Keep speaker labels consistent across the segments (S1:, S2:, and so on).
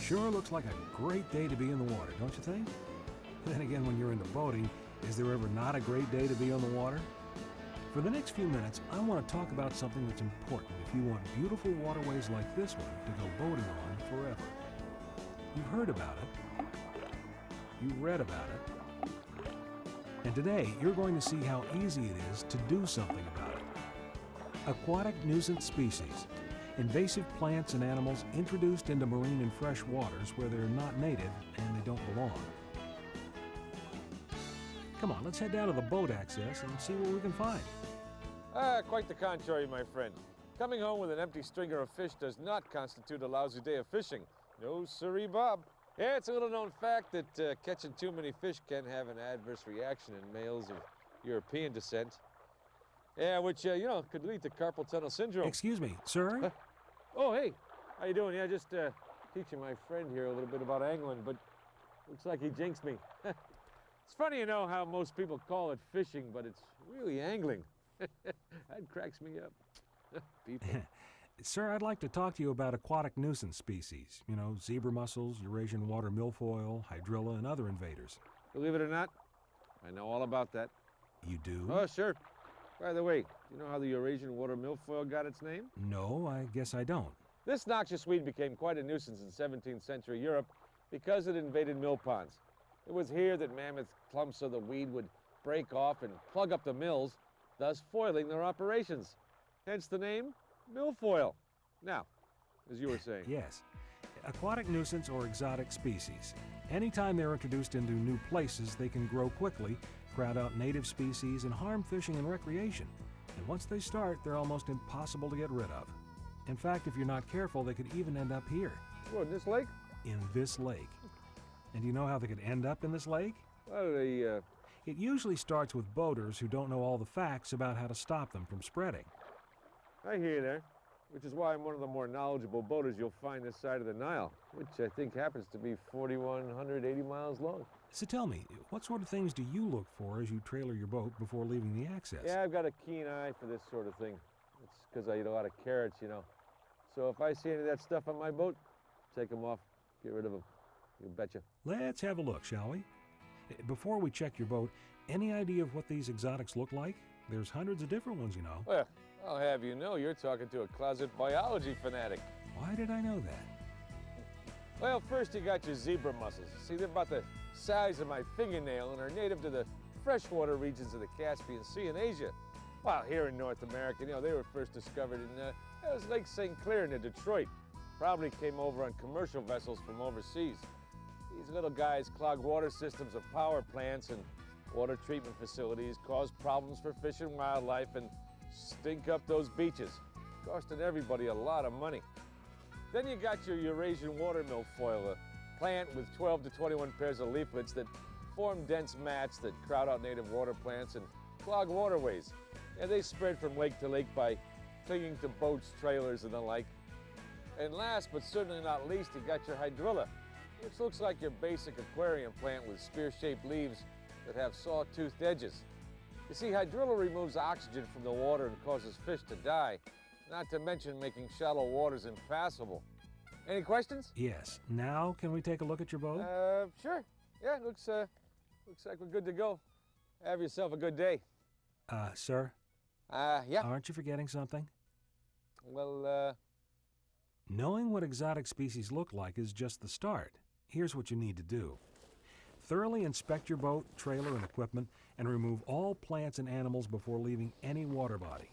S1: Sure looks like a great day to be in the water, don't you think? Then again, when you're into boating, is there ever not a great day to be on the water? For the next few minutes, I want to talk about something that's important if you want beautiful waterways like this one to go boating on forever. You've heard about it. You've read about it. And today, you're going to see how easy it is to do something about it. Aquatic nuisance species. Invasive plants and animals introduced into marine and fresh waters where they're not native and they don't belong. Come on, let's head down to the boat access and see what we can find.
S2: Quite the contrary, my friend. Coming home with an empty stringer of fish does not constitute a lousy day of fishing. No siree, Bob. Yeah, it's a little-known fact that catching too many fish can have an adverse reaction in males of European descent. Yeah, which, could lead to carpal tunnel syndrome.
S1: Excuse me, sir?
S2: Oh, hey. How you doing? Yeah, just teaching my friend here a little bit about angling, but looks like he jinxed me. It's funny, how most people call it fishing, but it's really angling. That cracks me up. People.
S1: Sir, I'd like to talk to you about aquatic nuisance species. Zebra mussels, Eurasian water milfoil, hydrilla, and other invaders.
S2: Believe it or not, I know all about that.
S1: You do?
S2: Oh, sure. By the way, do you know how the Eurasian water milfoil got its name?
S1: No, I guess I don't.
S2: This noxious weed became quite a nuisance in 17th century Europe because it invaded mill ponds. It was here that mammoth clumps of the weed would break off and plug up the mills, thus foiling their operations. Hence the name, milfoil. Now, as you were saying.
S1: Yes. Aquatic nuisance or exotic species. Anytime they're introduced into new places, they can grow quickly, crowd out native species, and harm fishing and recreation. And once they start, they're almost impossible to get rid of. In fact, if you're not careful, they could even end up here.
S2: Whoa, in this lake?
S1: In this lake. And do you know how they could end up in this lake?
S2: Well,
S1: It usually starts with boaters who don't know all the facts about how to stop them from spreading.
S2: I hear you there, which is why I'm one of the more knowledgeable boaters you'll find this side of the Nile, which I think happens to be 4,180 miles long.
S1: So tell me, what sort of things do you look for as you trailer your boat before leaving the access?
S2: Yeah, I've got a keen eye for this sort of thing. It's because I eat a lot of carrots, So if I see any of that stuff on my boat, take them off, get rid of them. You betcha.
S1: Let's have a look, shall we? Before we check your boat, any idea of what these exotics look like? There's hundreds of different ones,
S2: Well, I'll have you know you're talking to a closet biology fanatic.
S1: Why did I know that?
S2: Well, first you got your zebra mussels. See, they're about the size of my fingernail and are native to the freshwater regions of the Caspian Sea in Asia. While here in North America, they were first discovered in Lake St. Clair near Detroit. Probably came over on commercial vessels from overseas. These little guys clog water systems of power plants and water treatment facilities, cause problems for fish and wildlife, and stink up those beaches, costing everybody a lot of money. Then you got your Eurasian water milfoil, a plant with 12 to 21 pairs of leaflets that form dense mats that crowd out native water plants and clog waterways. And they spread from lake to lake by clinging to boats, trailers, and the like. And last but certainly not least, you got your hydrilla, which looks like your basic aquarium plant with spear-shaped leaves that have saw-toothed edges. You see, hydrilla removes oxygen from the water and causes fish to die, not to mention making shallow waters impassable. Any questions?
S1: Yes. Now can we take a look at your boat?
S2: Sure. Yeah, looks like we're good to go. Have yourself a good day.
S1: Sir?
S2: Yeah.
S1: Aren't you forgetting something?
S2: Well,
S1: Knowing what exotic species look like is just the start. Here's what you need to do. Thoroughly inspect your boat, trailer, and equipment, and remove all plants and animals before leaving any water body.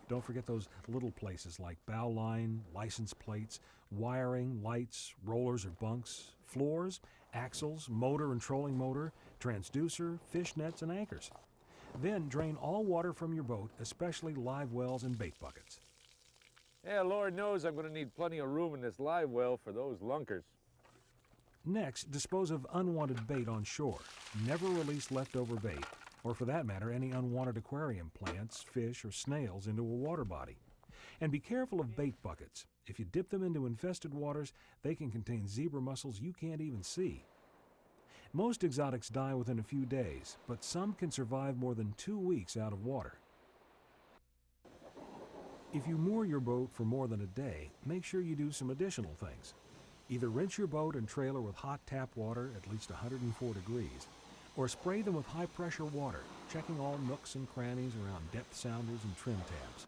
S1: Don't forget those little places like bow line, license plates, wiring, lights, rollers or bunks, floors, axles, motor and trolling motor, transducer, fish nets, and anchors. Then drain all water from your boat, especially live wells and bait buckets.
S2: yeah, Lord knows I'm going to need plenty of room in this live well for those lunkers.
S1: Next, dispose of unwanted bait on shore. Never release leftover bait, or for that matter, any unwanted aquarium plants, fish, or snails into a water body. And be careful of bait buckets. If you dip them into infested waters, they can contain zebra mussels you can't even see. Most exotics die within a few days, but some can survive more than 2 weeks out of water. If you moor your boat for more than a day, make sure you do some additional things. Either rinse your boat and trailer with hot tap water at least 104 degrees, or spray them with high-pressure water, checking all nooks and crannies around depth sounders and trim tabs.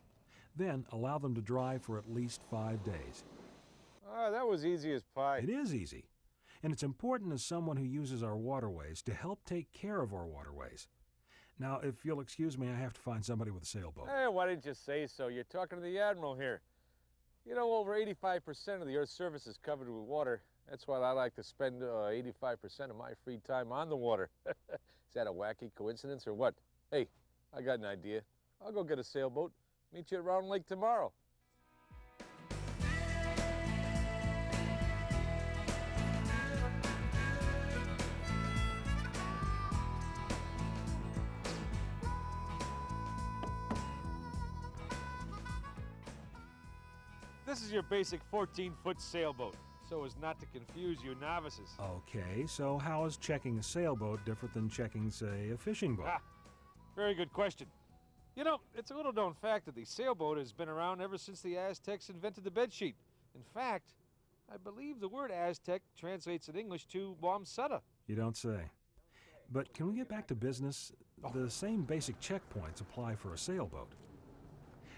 S1: Then allow them to dry for at least 5 days.
S2: Oh, that was easy as pie.
S1: It is easy, and it's important as someone who uses our waterways to help take care of our waterways. Now, if you'll excuse me, I have to find somebody with a sailboat.
S2: Hey, why didn't you say so? You're talking to the Admiral here. You know, over 85% of the Earth's surface is covered with water. That's why I like to spend 85% of my free time on the water. Is that a wacky coincidence or what? Hey, I got an idea. I'll go get a sailboat. Meet you at Round Lake tomorrow. This is your basic 14-foot sailboat, so as not to confuse you novices.
S1: Okay, so how is checking a sailboat different than checking, say, a fishing boat?
S2: Ah, very good question. You know, it's a little known fact that the sailboat has been around ever since the Aztecs invented the bedsheet. In fact, I believe the word Aztec translates in English to Wamsutta.
S1: You don't say. But can we get back to business? The same basic checkpoints apply for a sailboat.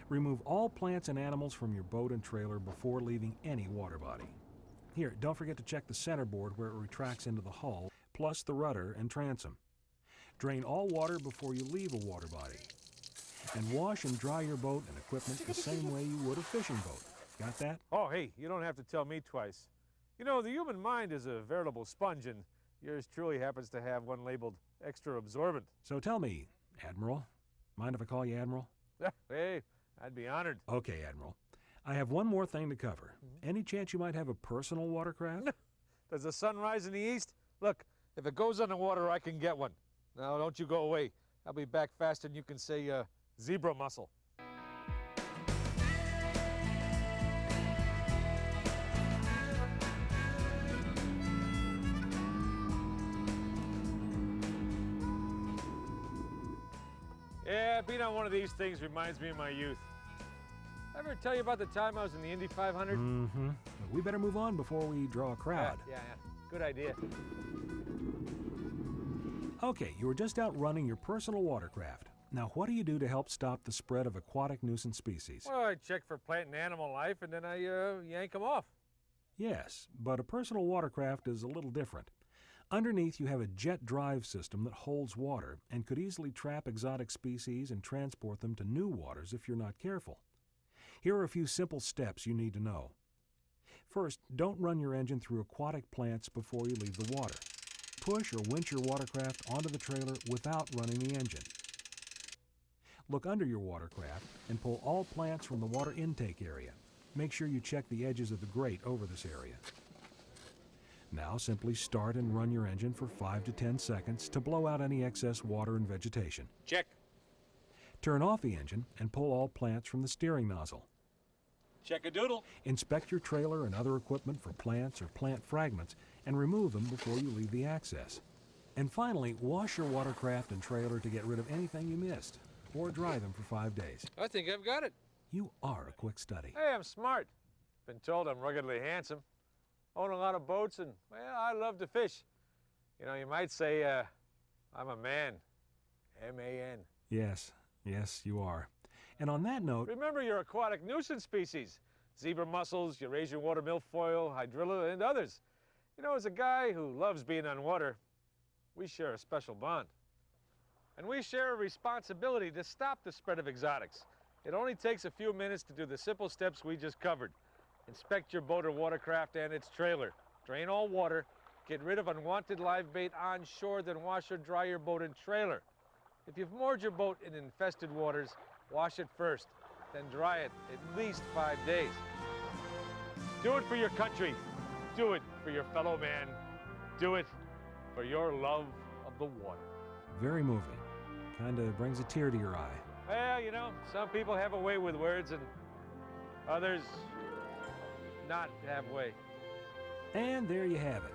S1: Remove all plants and animals from your boat and trailer before leaving any water body. Here, don't forget to check the centerboard where it retracts into the hull, plus the rudder and transom. Drain all water before you leave a water body. And wash and dry your boat and equipment the same way you would a fishing boat. Got that?
S2: Oh, hey, you don't have to tell me twice. You know, the human mind is a veritable sponge, and yours truly happens to have one labeled extra absorbent.
S1: So tell me, Admiral, mind if I call you Admiral?
S2: Hey, I'd be honored.
S1: Okay, Admiral. I have one more thing to cover. Any chance you might have a personal watercraft?
S2: Does the sun rise in the east? Look, if it goes underwater, I can get one. Now, don't you go away. I'll be back faster than you can say zebra mussel. Yeah, being on one of these things reminds me of my youth. Ever tell you about the time I was in the Indy 500?
S1: Mm-hmm. We better move on before we draw a crowd.
S2: Yeah. Good idea.
S1: Okay, you were just out running your personal watercraft. Now, what do you do to help stop the spread of aquatic nuisance species?
S2: Well, I check for plant and animal life, and then I yank them off.
S1: Yes, but a personal watercraft is a little different. Underneath, you have a jet drive system that holds water and could easily trap exotic species and transport them to new waters if you're not careful. Here are a few simple steps you need to know. First, don't run your engine through aquatic plants before you leave the water. Push or winch your watercraft onto the trailer without running the engine. Look under your watercraft and pull all plants from the water intake area. Make sure you check the edges of the grate over this area. Now simply start and run your engine for 5 to 10 seconds to blow out any excess water and vegetation.
S2: Check.
S1: Turn off the engine and pull all plants from the steering nozzle.
S2: Check-a-doodle.
S1: Inspect your trailer and other equipment for plants or plant fragments and remove them before you leave the access. And finally, wash your watercraft and trailer to get rid of anything you missed, or dry them for 5 days.
S2: I think I've got it.
S1: You are a quick study.
S2: Hey, I'm smart. Been told I'm ruggedly handsome. Own a lot of boats, and, well, I love to fish. You know, you might say I'm a man. M-A-N.
S1: Yes, you are. And on that note...
S2: Remember your aquatic nuisance species. Zebra mussels, Eurasian water milfoil, hydrilla, and others. You know, as a guy who loves being on water, we share a special bond. And we share a responsibility to stop the spread of exotics. It only takes a few minutes to do the simple steps we just covered. Inspect your boat or watercraft and its trailer. Drain all water. Get rid of unwanted live bait on shore, then wash or dry your boat and trailer. If you've moored your boat in infested waters, wash it first, then dry it at least 5 days. Do it for your country. Do it for your fellow man. Do it for your love of the water.
S1: Very moving. Kinda brings a tear to your eye.
S2: Well, you know, some people have a way with words and others not have way.
S1: And there you have it.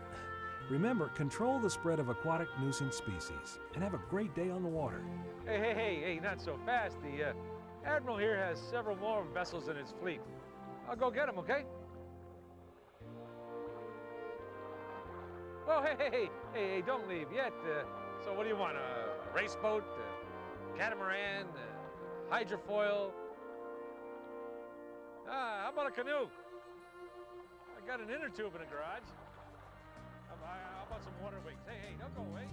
S1: Remember, control the spread of aquatic nuisance species and have a great day on the water.
S2: Hey, not so fast. The Admiral here has several more vessels in his fleet. I'll go get them, okay? Oh, hey, don't leave yet. So what do you want, a race boat, catamaran, hydrofoil? How about a canoe? I got an inner tube in the garage. How about some water wings? Hey, don't go away.